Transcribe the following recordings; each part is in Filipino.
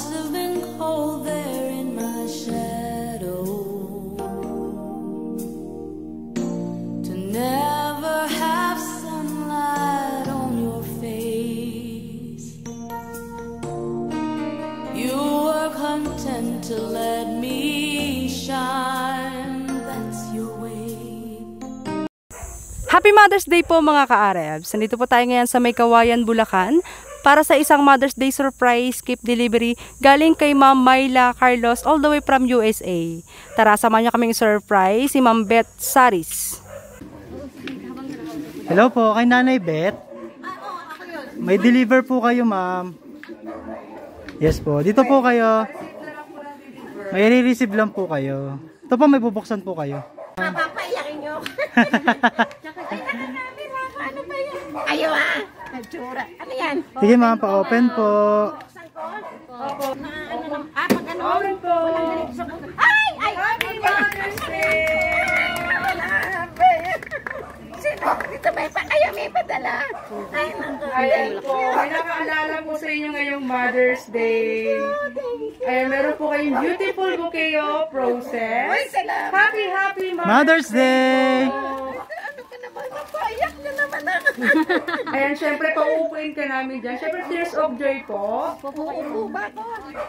must have been cold there in my shadow, to never have sunlight on your face. You were content to let me shine, that's your way. Happy Mother's Day po mga ka-Arebs. Nandito po tayo ngayon sa May Kawayan, Bulacan para sa isang Mother's Day surprise gift delivery galing kay Ma'am Myla Carlos all the way from USA. Tara, samahan niyo kaming surprise si Ma'am Beth Saris. Hello po, kay Nanay Beth. May deliver po kayo, ma'am. Yes po, dito po kayo. May re-receive lang po kayo. Ito po, may bubuksan po kayo. Papaiyakin nyo. Ano ba yan? Ayaw ah. Natsura. Ano yan? Sige ma'am, pa-open po. Opo. Pag ano? Open po. Ay! Ay! Happy Mother's Day! Sino? Dito ba? Ayaw may padala. Ay, naku. Ayan po, may nakaalala po sa inyo ngayong Mother's Day. Ayan, meron po kayong beautiful bouquet of roses. Ay, salamat. Happy Mother's Day! Ano ka naman? Napaiyak na naman ako. Ayan, syempre, pauupuin ka namin dyan. Syempre, tears of joy po. Upo ba ako?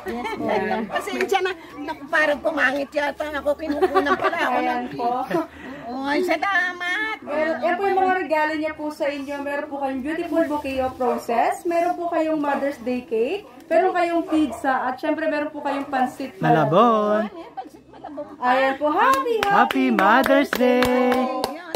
Yes po. Pasensya na. Naku, parang pumangit yata ako. Kinukunan pala ako. Ayan po. Ay, salamat. Yan po yung mga regalo niya po sa inyo. Meron po kayong beautiful bouquet of roses. Meron po kayong Mother's Day cake. Meron kayong pizza. At syempre, meron po kayong pansit Malabon. Ayan po. Happy Mother's Day!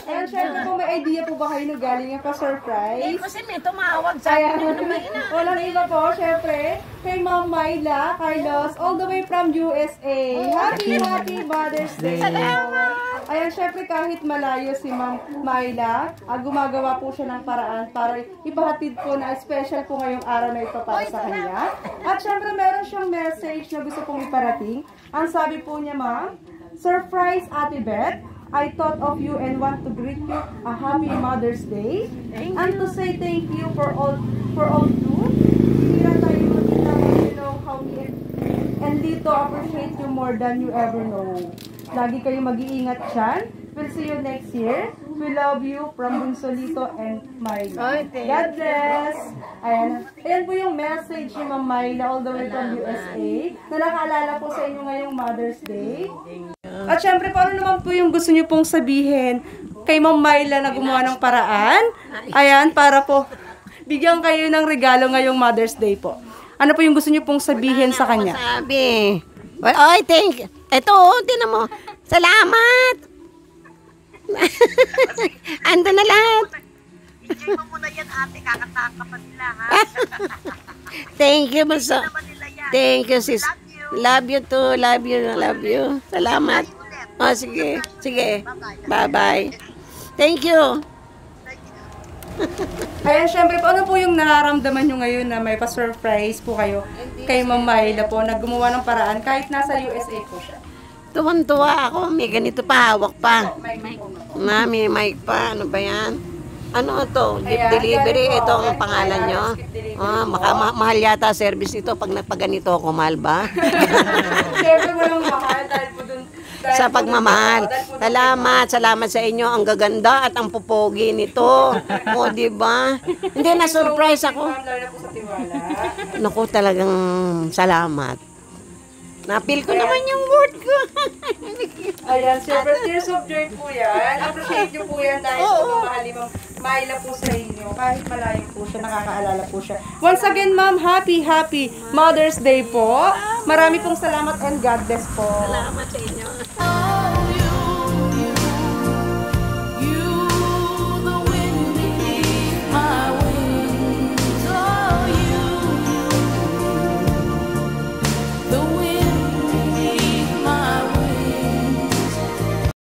Ayan, syempre po, may idea po ba kayo na galing yung pa-surprise? Eh, kasi may tumawag sa Ayan. akin. Walang iba po, syempre, kay Ma'am Myla Carlos, all the way from USA. Happy Mother's Day! Salamat! Ayan, syempre, kahit malayo si Ma'am Myla, gumagawa po siya ng paraan para ipahatid po na special po ngayong araw na ito para sa kanya. At syempre, meron siyang message na gusto pong iparating. Ang sabi po niya, Ma'am, "Surprise, Ate Beth. I thought of you and want to greet you a happy Mother's Day and to say thank you for all you. Hindi na tayo makita, but you know how me and Lito appreciate you more than you ever know. Lagi kayo mag-iingat dyan. We'll see you next year. We love you from Bunso, Lito and Myla. God bless!" Ayan. Ayan po yung message ni Ma'am Myla all the way from USA na nakaalala po sa inyo ngayong Mother's Day. At syempre, paano naman po yung gusto niyo pong sabihin kay Ma'am Myla na gumawa ng paraan? Ayan, para po bigyan kayo ng regalo ngayong Mother's Day po. Ano po yung gusto niyo pong sabihin sa kanya? Sabi. Oy, thank you. Ito, tinan mo. Salamat. Ando na lahat. Enjoy mo muna yan, ate. Kakataka pa nila, ha? Thank you, Bunso. Thank you, sis. Love you too. Love you. Love you. Salamat. Oh, sige. Sige. Bye-bye. Thank you. Ayan, syempre po, ano po yung nararamdaman nyo ngayon na may pa-surprise po kayo kay Ma'am Myla po na gumawa ng paraan kahit nasa USA po siya? Tuwan-tuwa ako. May ganito pa. Hawak pa. May mic pa. Ano ba yan? Ano to? Gift delivery. Ito ang pangalan nyo. Mahal yata service ito pag nagpaganito ako. Mahal ba? Syempre walang mahal dahil po dun. Sa pagmamahal. Salamat sa inyo. Ang gaganda at ang pupogi nito. O, diba? Hindi, na-surprise ako. Naku, talagang salamat. Napil ko naman yung word ko. Ayan, syempre, tears of joy po yan. Appreciate nyo po yan dahil pagmamahal ni Ma'am Myla po sa inyo. Kahit malayo po siya, nakakaalala po siya. Once again, Ma'am, happy Mother's Day po. Marami pong salamat and God bless po. Salamat sa inyo.